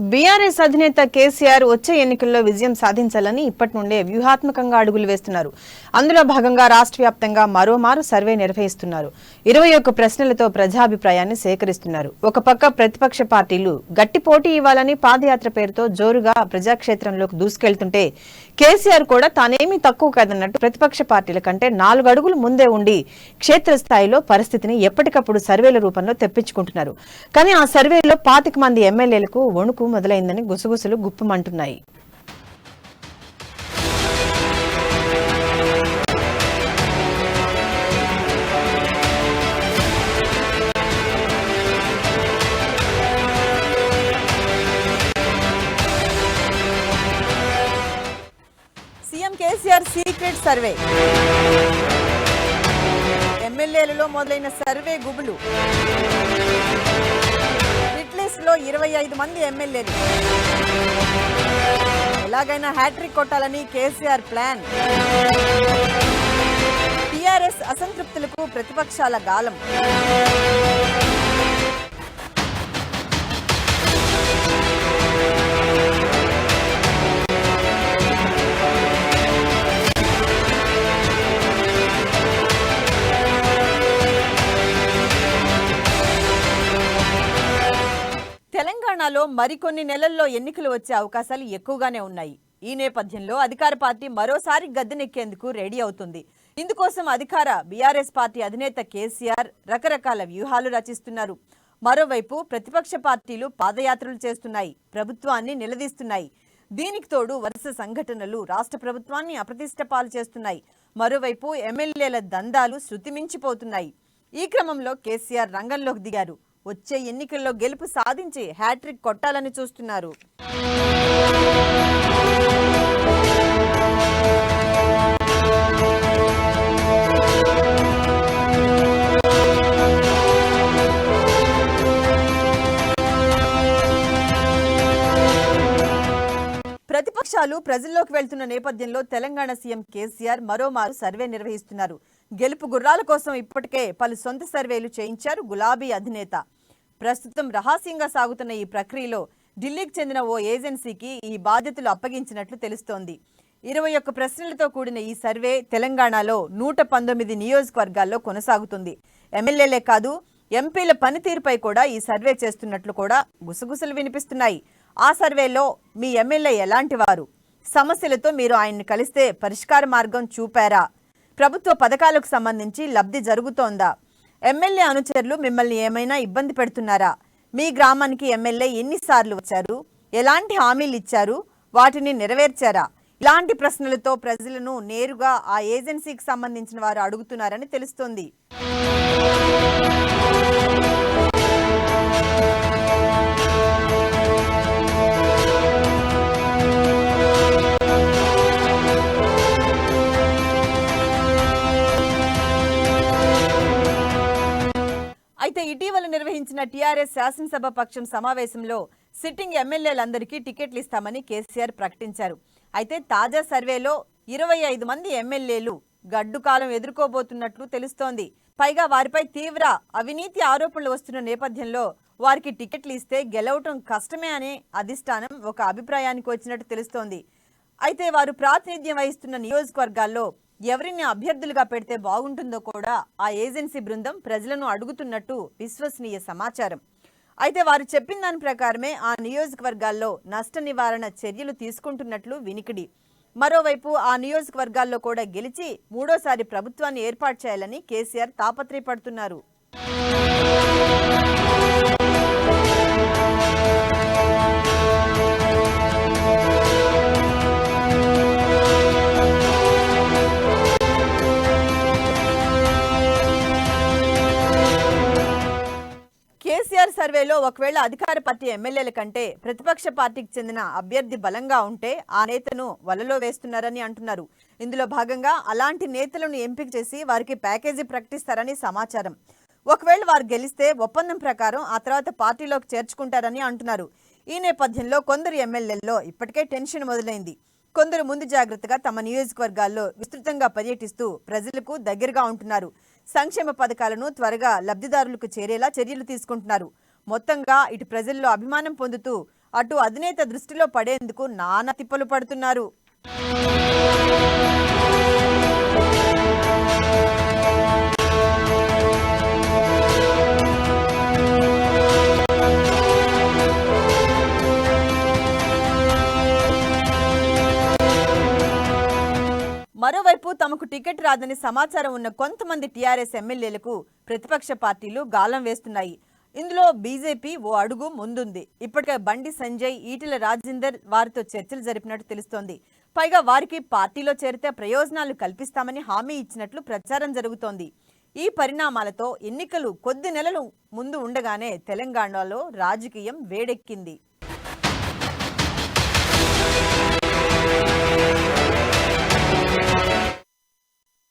BRS అధినేత కేసీఆర్ వచ్చే ఎన్నికల్లో విజయం సాధించాలని ఇప్పటి నుండే వ్యూహాత్మకంగా అడుగులు వేస్తున్నారు. అందులో భాగంగా రాష్ట్ర వ్యాప్తంగా మరోమారు సర్వే నిర్వహిస్తున్నారు. 21 ప్రశ్నలతో ప్రజాభిప్రాయాన్ని సేకరిస్తున్నారు. ఒక పక్క ప్రతిపక్ష పార్టీలు గట్టి పోటీ ఇవ్వాలని పాదయాత్ర పేరుతో జోరుగా ప్రజాక్షేత్రంలోకి దూసుకెళ్తుంటే కేసీఆర్ కూడా తానేమీ తక్కువ కాదన్నట్టు ప్రతిపక్ష పార్టీల కంటే 4 అడుగులు ముందే ఉండి క్షేత్రస్థాయిలో పరిస్థితిని ఎప్పటికప్పుడు సర్వేల రూపంలో తెప్పించుకుంటున్నారు. కానీ ఆ సర్వేలో 25 మంది ఎమ్మెల్యేలకు వణుకు మొదలైందని గుసగుసలు గుప్పమంటున్నాయి. సీఎం కేసీఆర్ సీక్రెట్ సర్వే, ఎమ్మెల్యేలలో మొదలైన సర్వే గుబులు. హిట్ లిస్ట్ లో 25 మంది ఎమ్మెల్యేలు. ఎలాగైనా హ్యాట్రిక్ కొట్టాలని కేసీఆర్ ప్లాన్. టీఆర్ఎస్ అసంతృప్తులకు ప్రతిపక్షాల గాలం. తెలంగాణలో మరికొన్ని నెలల్లో ఎన్నికలు వచ్చే అవకాశాలు ఎక్కువగానే ఉన్నాయి. ఈ నేపథ్యంలో అధికార పార్టీ మరోసారి గద్దెనెక్కేందుకు రెడీ అవుతుంది. ఇందుకోసం అధికార బీఆర్ఎస్ పార్టీ అధినేత కేసీఆర్ రకరకాల వ్యూహాలు రచిస్తున్నారు. మరోవైపు ప్రతిపక్ష పార్టీలు పాదయాత్రలు చేస్తున్నాయి, ప్రభుత్వాన్ని నిలదీస్తున్నాయి. దీనికి తోడు వరుస సంఘటనలు రాష్ట్ర ప్రభుత్వాన్ని అప్రతిష్ట పాలు చేస్తున్నాయి. మరోవైపు ఎమ్మెల్యేల దందాలు శృతిమించిపోతున్నాయి. ఈ క్రమంలో కేసీఆర్ రంగంలోకి దిగారు. వచ్చే ఎన్నికల్లో గెలుపు సాధించి హ్యాట్రిక్ కొట్టాలని చూస్తున్నారు. ప్రతిపక్షాలు ప్రజల్లోకి వెళ్తున్న నేపథ్యంలో తెలంగాణ సీఎం కేసీఆర్ మరోమారు సర్వే నిర్వహిస్తున్నారు. గెలుపు గుర్రాల కోసం ఇప్పటికే పలు సొంత సర్వేలు చేయించారు గులాబీ అధినేత. ప్రస్తుతం రహస్యంగా సాగుతున్న ఈ ప్రక్రియలో ఢిల్లీకి చెందిన ఓ ఏజెన్సీకి ఈ బాధ్యతలు అప్పగించినట్లు తెలుస్తోంది. 21 ప్రశ్నలతో కూడిన ఈ సర్వే తెలంగాణలో 119 నియోజకవర్గాల్లో కొనసాగుతుంది. ఎమ్మెల్యేలే కాదు, ఎంపీల పనితీరుపై కూడా ఈ సర్వే చేస్తున్నట్లు కూడా గుసగుసలు వినిపిస్తున్నాయి. ఆ సర్వేలో మీ ఎమ్మెల్యే ఎలాంటి వారు, సమస్యలతో మీరు ఆయన్ని కలిస్తే పరిష్కార మార్గం చూపారా, ప్రభుత్వ పథకాలకు సంబంధించి లబ్ధి జరుగుతోందా, ఎమ్మెల్యే అనుచరులు మిమ్మల్ని ఏమైనా ఇబ్బంది పెడుతున్నారా, మీ గ్రామానికి ఎమ్మెల్యే ఎన్నిసార్లు వచ్చారు, ఎలాంటి హామీలు ఇచ్చారు, వాటిని నెరవేర్చారా, ఇలాంటి ప్రశ్నలతో ప్రజలను నేరుగా ఆ ఏజెన్సీకి సంబంధించిన వారు అడుగుతున్నారని తెలుస్తోంది. అయితే ఇటీవల నిర్వహించిన టీఆర్ఎస్ శాసనసభ పక్షం సమావేశంలో సిట్టింగ్ ఎమ్మెల్యేలందరికీ టికెట్లు ఇస్తామని కేసీఆర్ ప్రకటించారు. అయితే తాజా సర్వేలో 25 మంది ఎమ్మెల్యేలు గడ్డు కాలం ఎదుర్కోబోతున్నట్లు తెలుస్తోంది. పైగా వారిపై తీవ్ర అవినీతి ఆరోపణలు వస్తున్న నేపథ్యంలో వారికి టికెట్లు ఇస్తే గెలవటం కష్టమే అనే అధిష్టానం ఒక అభిప్రాయానికి వచ్చినట్టు తెలుస్తోంది. అయితే వారు ప్రాతినిధ్యం వహిస్తున్న నియోజకవర్గాల్లో ఎవరిని అభ్యర్థులుగా పెడితే బాగుంటుందో కూడా ఆ ఏజెన్సీ బృందం ప్రజలను అడుగుతున్నట్టు విశ్వసనీయ సమాచారం. అయితే వారు చెప్పిన దాని ప్రకారమే ఆ నియోజకవర్గాల్లో నష్ట నివారణ చర్యలు తీసుకుంటున్నట్లు వినికిడి. మరోవైపు ఆ నియోజకవర్గాల్లో కూడా గెలిచి మూడోసారి ప్రభుత్వాన్ని ఏర్పాటు చేయాలని కేసీఆర్ తాపత్రయపడుతున్నారు. కేసీఆర్ సర్వేలో ఒకవేళ అధికార పార్టీ ఎమ్మెల్యేల కంటే ప్రతిపక్ష పార్టీకి చెందిన అభ్యర్థి బలంగా ఉంటే ఆ నేతను వలలో వేస్తున్నారని అంటున్నారు. ఇందులో భాగంగా అలాంటి నేతలను ఎంపిక చేసి వారికి ప్యాకేజీ ప్రకటిస్తారని సమాచారం. ఒకవేళ వారు గెలిస్తే ఒప్పందం ప్రకారం ఆ తర్వాత పార్టీలోకి చేర్చుకుంటారని అంటున్నారు. ఈ నేపథ్యంలో కొందరు ఎమ్మెల్యేల్లో ఇప్పటికే టెన్షన్ మొదలైంది. కొందరు ముందు జాగ్రత్తగా తమ నియోజకవర్గాల్లో విస్తృతంగా పర్యటిస్తూ ప్రజలకు దగ్గరగా ఉంటున్నారు. సంక్షేమ పథకాలను త్వరగా లబ్ధిదారులకు చేరేలా చర్యలు తీసుకుంటున్నారు. మొత్తంగా ఇటు ప్రజల్లో అభిమానం పొందుతూ అటు అధినేత దృష్టిలో పడేందుకు నానా తిప్పలు పడుతున్నారు. మరోవైపు తమకు టికెట్ రాదని సమాచారం ఉన్న కొంతమంది టీఆర్ఎస్ ఎమ్మెల్యేలకు ప్రతిపక్ష పార్టీలు గాలం వేస్తున్నాయి. ఇందులో బీజేపీ ఓ అడుగు ముందుంది. ఇప్పటికే బండి సంజయ్, ఈటెల రాజేందర్ వారితో చర్చలు జరిపినట్టు తెలుస్తోంది. పైగా వారికి పార్టీలో చేరితే ప్రయోజనాలు కల్పిస్తామని హామీ ఇచ్చినట్లు ప్రచారం జరుగుతోంది. ఈ పరిణామాలతో ఎన్నికలు కొద్ది నెలలు ముందు ఉండగానే తెలంగాణలో రాజకీయం వేడెక్కింది.